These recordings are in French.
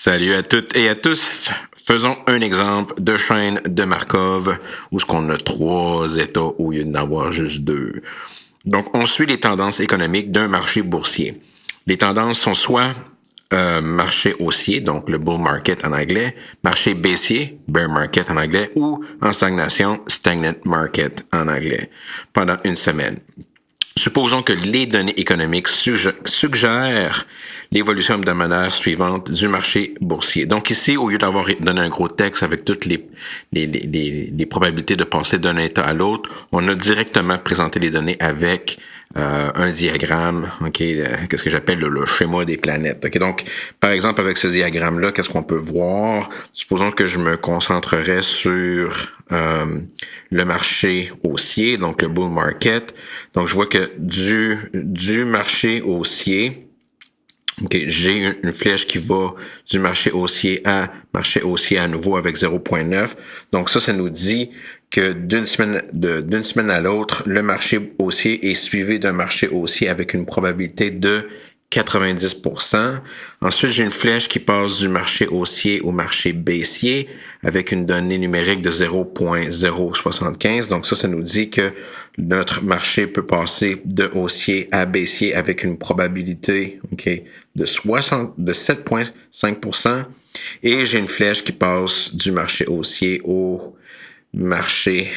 Salut à toutes et à tous. Faisons un exemple de chaîne de Markov où ce qu'on a 3 états au lieu d'en avoir juste 2. Donc, on suit les tendances économiques d'un marché boursier. Les tendances sont soit marché haussier, donc le bull market en anglais, marché baissier, bear market en anglais, ou en stagnation, stagnant market en anglais, pendant une semaine. Supposons que les données économiques suggèrent l'évolution hebdomadaire suivante du marché boursier. Donc ici, au lieu d'avoir donné un gros texte avec toutes les probabilités de passer d'un état à l'autre, on a directement présenté les données avec un diagramme, qu'est-ce que j'appelle le schéma des planètes. Okay? Donc, par exemple, avec ce diagramme-là, qu'est-ce qu'on peut voir? Supposons que je me concentrerais sur le marché haussier, donc le bull market. Donc, je vois que du marché haussier, j'ai une flèche qui va du marché haussier à nouveau avec 0.9. Donc ça nous dit que d'une semaine à l'autre, le marché haussier est suivi d'un marché haussier avec une probabilité de 90%. Ensuite, j'ai une flèche qui passe du marché haussier au marché baissier avec une donnée numérique de 0.075. Donc ça nous dit que notre marché peut passer de haussier à baissier avec une probabilité de 7,5%. Et j'ai une flèche qui passe du marché haussier au marché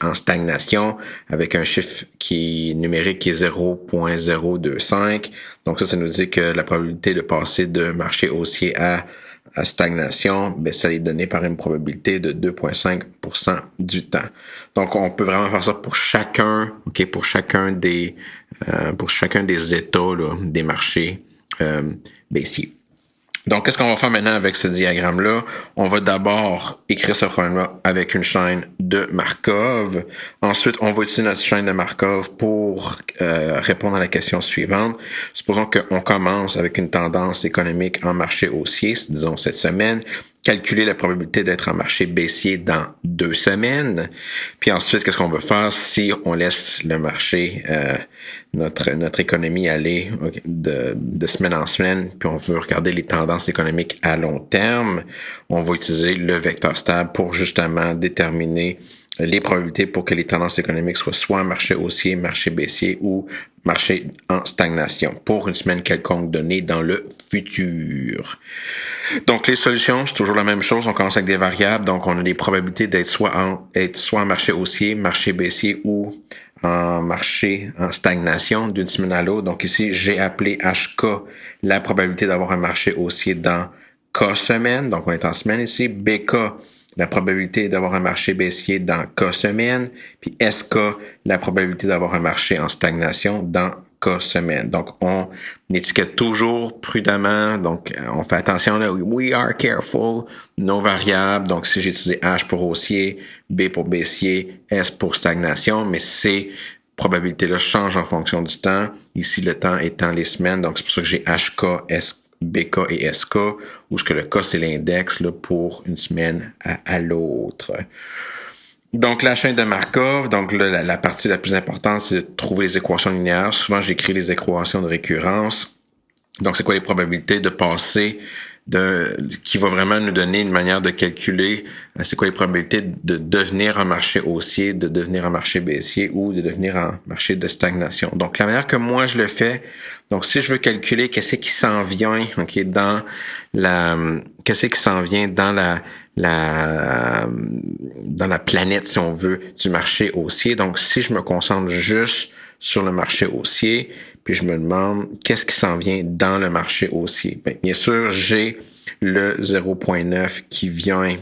en stagnation avec un chiffre numérique qui est 0.025. Donc ça nous dit que la probabilité de passer de marché haussier à stagnation, ça est donné par une probabilité de 2,5% du temps. Donc on peut vraiment faire ça pour chacun des états là, des marchés baissiers. Donc, qu'est-ce qu'on va faire maintenant avec ce diagramme-là? On va d'abord écrire ce problème-là avec une chaîne de Markov. Ensuite, on va utiliser notre chaîne de Markov pour répondre à la question suivante. Supposons qu'on commence avec une tendance économique en marché haussier, disons cette semaine. Calculer la probabilité d'être en marché baissier dans 2 semaines. Puis ensuite, qu'est-ce qu'on va faire si on laisse le marché, notre économie aller de semaine en semaine, puis on veut regarder les tendances économiques à long terme, on va utiliser le vecteur stable pour justement déterminer les probabilités pour que les tendances économiques soient soit marché haussier, marché baissier ou marché en stagnation pour une semaine quelconque donnée dans le futur. Donc, les solutions, c'est toujours la même chose. On commence avec des variables. Donc, on a des probabilités d'être soit en marché haussier, marché baissier ou en marché en stagnation d'une semaine à l'autre. Donc, ici, j'ai appelé HK la probabilité d'avoir un marché haussier dans K semaine. Donc, on est en semaine ici. BK, la probabilité d'avoir un marché baissier dans K semaine, puis SK, la probabilité d'avoir un marché en stagnation dans K semaine. Donc, on étiquette toujours prudemment. Donc, on fait attention là. We are careful. Nos variables. Donc, si j'ai utilisé H pour haussier, B pour baissier, S pour stagnation, mais ces probabilités-là changent en fonction du temps. Ici, le temps étant les semaines. Donc, c'est pour ça que j'ai HK, SK, BK et SK, où ce que le K, c'est l'index là, pour une semaine à l'autre. Donc, la chaîne de Markov, donc là, la partie la plus importante, c'est de trouver les équations linéaires. Souvent, j'écris les équations de récurrence. Donc, c'est quoi les probabilités de passer qui va vraiment nous donner une manière de calculer c'est quoi les probabilités de devenir un marché haussier, de devenir un marché baissier ou de devenir un marché de stagnation. Donc, la manière que moi je le fais, donc si je veux calculer qu'est-ce qui s'en vient, dans la planète, si on veut, du marché haussier. Donc, si je me concentre juste sur le marché haussier, puis je me demande qu'est-ce qui s'en vient dans le marché haussier. Bien sûr, j'ai le 0.9 qui vient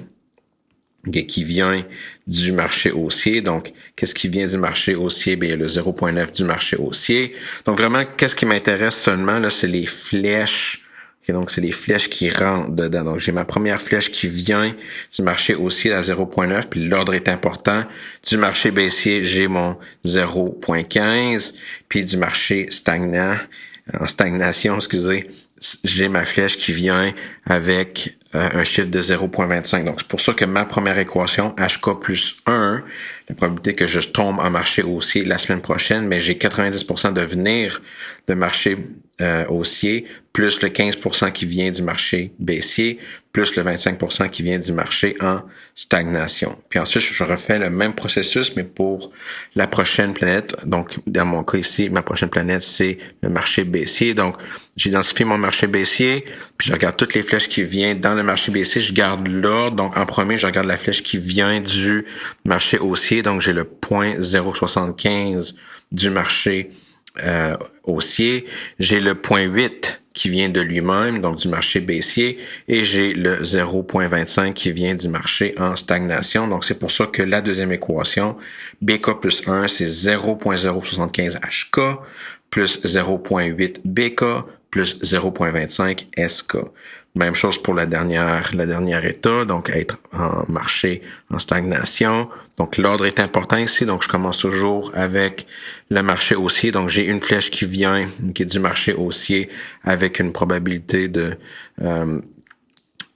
du marché haussier. Donc, qu'est-ce qui vient du marché haussier? Bien, il y a le 0.9 du marché haussier. Donc, vraiment, qu'est-ce qui m'intéresse seulement, là, c'est les flèches. Donc, c'est les flèches qui rentrent dedans. Donc, j'ai ma première flèche qui vient du marché haussier à 0.9, puis l'ordre est important. Du marché baissier, j'ai mon 0.15, puis du marché en stagnation, j'ai ma flèche qui vient avec un chiffre de 0.25. Donc, c'est pour ça que ma première équation, HK plus 1, la probabilité que je tombe en marché haussier la semaine prochaine, mais j'ai 90% de venir de marché haussier, plus le 15% qui vient du marché baissier, plus le 25% qui vient du marché en stagnation. Puis ensuite, je refais le même processus, mais pour la prochaine planète. Donc, dans mon cas ici, ma prochaine planète, c'est le marché baissier. Donc, j'identifie mon marché baissier, puis je regarde toutes les flèches qui viennent dans le marché baissier. Je garde l'ordre. Donc, en premier, je regarde la flèche qui vient du marché haussier. Donc, j'ai le point 0,75 du marché haussier. J'ai le point 8 qui vient de lui-même, donc du marché baissier, et j'ai le 0,25 qui vient du marché en stagnation. Donc, c'est pour ça que la deuxième équation, BK plus 1, c'est 0,075 HK plus 0,8 BK plus 0,25 SK. Même chose pour la dernière état, donc être en marché en stagnation. Donc, l'ordre est important ici. Donc, je commence toujours avec le marché haussier. Donc, j'ai une flèche qui est du marché haussier avec une probabilité de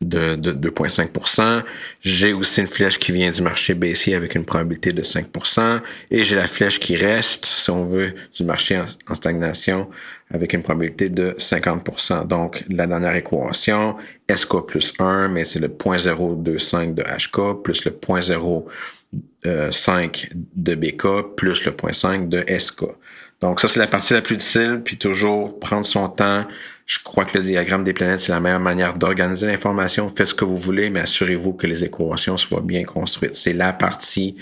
2,5%. J'ai aussi une flèche qui vient du marché baissier avec une probabilité de 5%. Et j'ai la flèche qui reste, si on veut, du marché en stagnation avec une probabilité de 50%. Donc, la dernière équation, SK plus 1, mais c'est le 0,025 de HK plus le 0,05 de BK plus le 0,5 de SK. Donc, ça, c'est la partie la plus difficile, puis toujours prendre son temps. Je crois que le diagramme des planètes, c'est la meilleure manière d'organiser l'information. Faites ce que vous voulez, mais assurez-vous que les équations soient bien construites. C'est la partie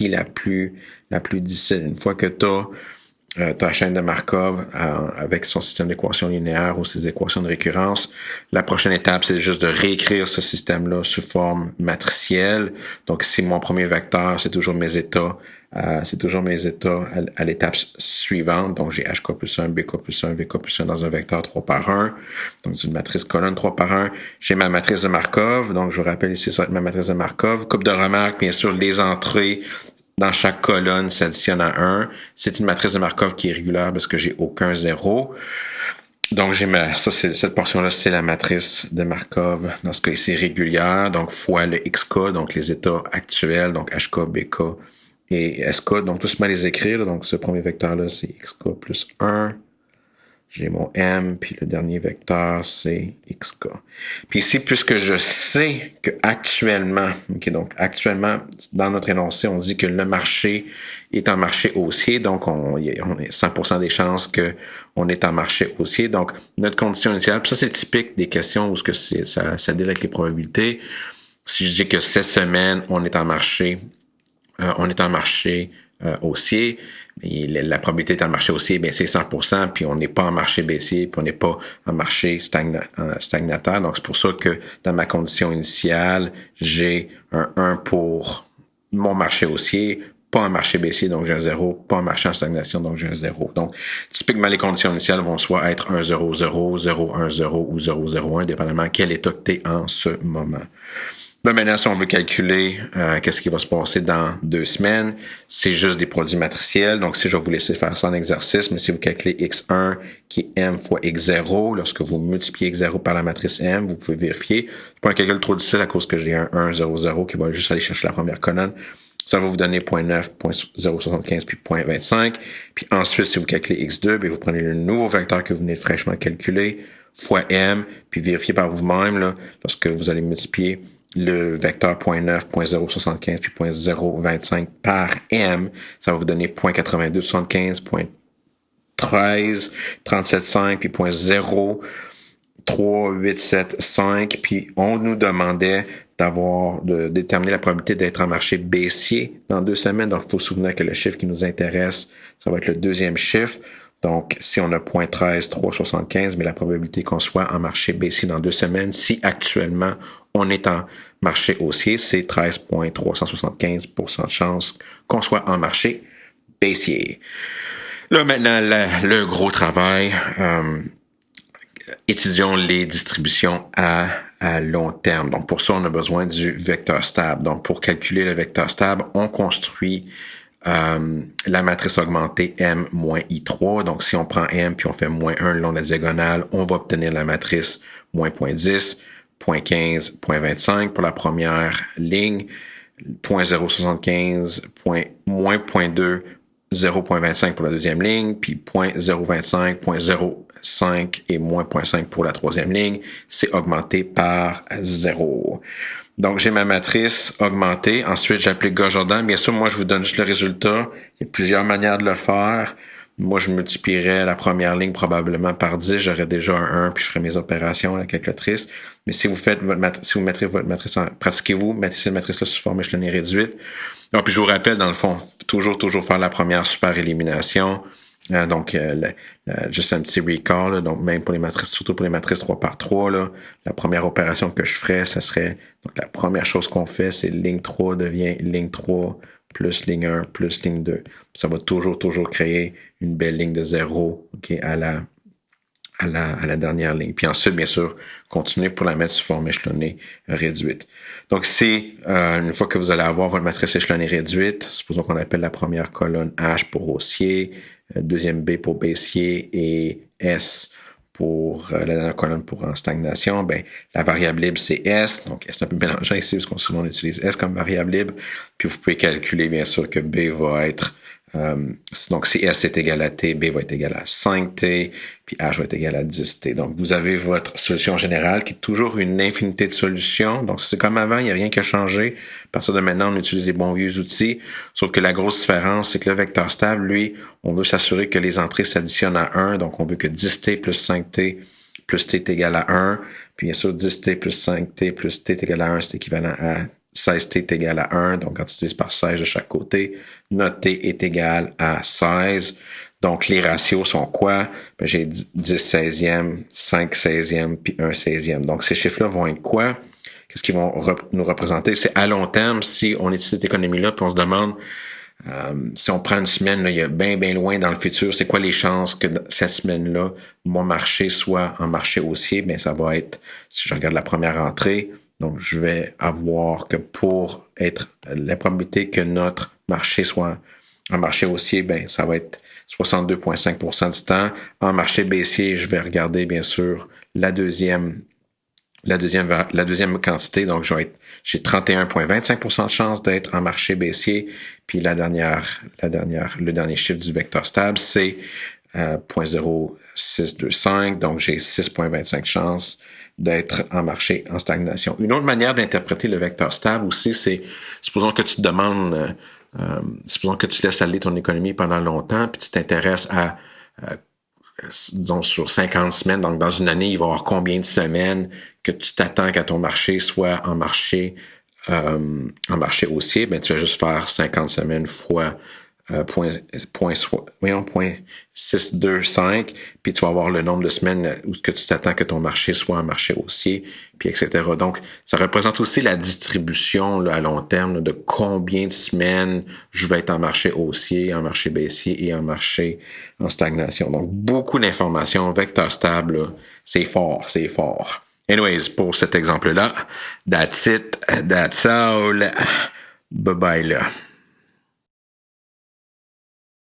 la plus difficile. Une fois que tu as ta chaîne de Markov avec son système d'équations linéaires ou ses équations de récurrence. La prochaine étape, c'est juste de réécrire ce système-là sous forme matricielle. Donc, si mon premier vecteur, c'est toujours mes états à l'étape suivante. Donc, j'ai HK plus 1, BK plus 1, VK plus 1 dans un vecteur 3 par 1. Donc, c'est une matrice colonne 3 par 1. J'ai ma matrice de Markov. Donc, je vous rappelle ici, ça va être ma matrice de Markov. Coupe de remarques, bien sûr, les entrées dans chaque colonne s'additionne à 1. C'est une matrice de Markov qui est régulière parce que j'ai aucun zéro. Donc, cette portion-là, c'est la matrice de Markov. Dans ce cas ici, régulière. Donc, fois le XK, donc les états actuels, donc HK, BK et SK. Donc, tout se met à les écrire. Donc, ce premier vecteur-là, c'est XK plus 1. J'ai mon M, puis le dernier vecteur, c'est XK. Puis ici, puisque je sais que actuellement, dans notre énoncé, on dit que le marché est en marché haussier, donc on a 100% des chances qu'on est en marché haussier. Donc, notre condition initiale, puis ça, c'est typique des questions où ça deal avec les probabilités. Si je dis que cette semaine, on est en marché haussier, et la probabilité d'être en marché haussier, bien, c'est 100%, puis on n'est pas en marché baissier, puis on n'est pas en marché stagnateur. Donc, c'est pour ça que dans ma condition initiale, j'ai un 1 pour mon marché haussier, pas en marché baissier, donc j'ai un 0, pas en marché en stagnation, donc j'ai un 0. Donc, typiquement, les conditions initiales vont soit être 1, 0, 0, 0, 1, 0 ou 0, 0, 1, dépendamment quel état que tu es en ce moment. Là, maintenant, si on veut calculer qu'est-ce qui va se passer dans 2 semaines, c'est juste des produits matriciels. Donc, si je vais vous laisser faire ça en exercice, mais si vous calculez x1 qui est m fois x0, lorsque vous multipliez x0 par la matrice m, vous pouvez vérifier. C'est pas un calcul trop difficile à cause que j'ai un 1, 0, 0 qui va juste aller chercher la première colonne. Ça va vous donner 0.9, 0.075 puis 0.25. Puis ensuite, si vous calculez x2, bien, vous prenez le nouveau vecteur que vous venez de fraîchement calculer fois m, puis vérifiez par vous-même là, lorsque vous allez multiplier le vecteur 0.9, 0.075 puis 0.025 par m, ça va vous donner 0.8275, 0.13, 37,5 puis 0.3875. Puis on nous demandait de déterminer la probabilité d'être en marché baissier dans 2 semaines. Donc, il faut se souvenir que le chiffre qui nous intéresse, ça va être le deuxième chiffre. Donc, si on a 0.13, 3,75, mais la probabilité qu'on soit en marché baissier dans 2 semaines, si actuellement on est en marché haussier, c'est 13,375% de chance qu'on soit en marché baissier. Là, maintenant, le gros travail, étudions les distributions à long terme. Donc, pour ça, on a besoin du vecteur stable. Donc, pour calculer le vecteur stable, on construit la matrice augmentée M moins I3. Donc, si on prend M puis on fait moins 1 le long de la diagonale, on va obtenir la matrice moins 0.10, 0.15, 0.25 pour la première ligne. 0.075, moins 0.2, 0.25 pour la deuxième ligne, puis 0.025, 0.05 et moins 0.5 pour la troisième ligne. C'est augmenté par 0. Donc, j'ai ma matrice augmentée. Ensuite, j'applique Gauss-Jordan. Bien sûr, moi, je vous donne juste le résultat. Il y a plusieurs manières de le faire. Moi, je multiplierais la première ligne probablement par 10. J'aurais déjà un 1, puis je ferais mes opérations à la calculatrice. Mais si vous faites si vous mettrez votre matrice pratiquez-vous, mettez cette matrice-là sous forme échelonnée réduite. Donc, puis je vous rappelle, dans le fond, toujours faire la première super élimination. Donc, juste un petit recall, là, donc même pour les matrices, surtout pour les matrices 3 par 3, là, la première opération que je ferais, ça serait, donc la première chose qu'on fait, c'est ligne 3 devient ligne 3 plus ligne 1 plus ligne 2. Ça va toujours créer une belle ligne de 0, okay, à la dernière ligne. Puis ensuite, bien sûr, continuer pour la mettre sous forme échelonnée réduite. Donc, c'est une fois que vous allez avoir votre matrice échelonnée réduite, supposons qu'on appelle la première colonne H pour haussier, deuxième B pour baissier et S pour la dernière colonne pour en stagnation, ben la variable libre, c'est S. Donc, c'est un peu mélangeant ici parce qu'on souvent utilise S comme variable libre. Puis, vous pouvez calculer, bien sûr, que B va être donc, si S est égal à T, B va être égal à 5T, puis H va être égal à 10T. Donc, vous avez votre solution générale qui est toujours une infinité de solutions. Donc, c'est comme avant, il n'y a rien qui a changé. À partir de maintenant, on utilise les bons vieux outils. Sauf que la grosse différence, c'est que le vecteur stable, lui, on veut s'assurer que les entrées s'additionnent à 1. Donc, on veut que 10T plus 5T plus T est égal à 1. Puis, bien sûr, 10T plus 5T plus T est égal à 1, c'est équivalent à 16t est égal à 1, donc quand tu divises par 16 de chaque côté, notre t est égal à 16. Donc, les ratios sont quoi? Ben, j'ai 10 16e, 5 16e, puis 1 16e. Donc, ces chiffres-là vont être quoi? Qu'est-ce qu'ils vont nous représenter? C'est à long terme, si on étudie cette économie-là, puis on se demande, si on prend une semaine, là, il y a bien loin dans le futur, c'est quoi les chances que cette semaine-là, mon marché soit en marché haussier? Ben, ça va être, si je regarde la première entrée, donc, je vais avoir que pour être la probabilité que notre marché soit en marché haussier, ben ça va être 62,5% du temps. En marché baissier, je vais regarder bien sûr la deuxième quantité. Donc, j'ai 31,25% de chance d'être en marché baissier. Puis le dernier chiffre du vecteur stable, c'est 0,0625. Donc, j'ai 6,25 chances d'être en marché en stagnation. Une autre manière d'interpréter le vecteur stable aussi, c'est, supposons que tu te demandes, supposons que tu laisses aller ton économie pendant longtemps, puis tu t'intéresses à, disons, sur 50 semaines, donc dans une année, il va y avoir combien de semaines que tu t'attends qu'à ton marché soit en marché haussier, ben tu vas juste faire 50 semaines fois 0,625, puis tu vas avoir le nombre de semaines où que tu t'attends que ton marché soit en marché haussier, puis etc. Donc, ça représente aussi la distribution là, à long terme là, de combien de semaines je vais être en marché haussier, en marché baissier et en marché en stagnation. Donc, beaucoup d'informations. Vecteur stable, là, c'est fort. Anyways, pour cet exemple-là, that's it, that's all. Bye bye là.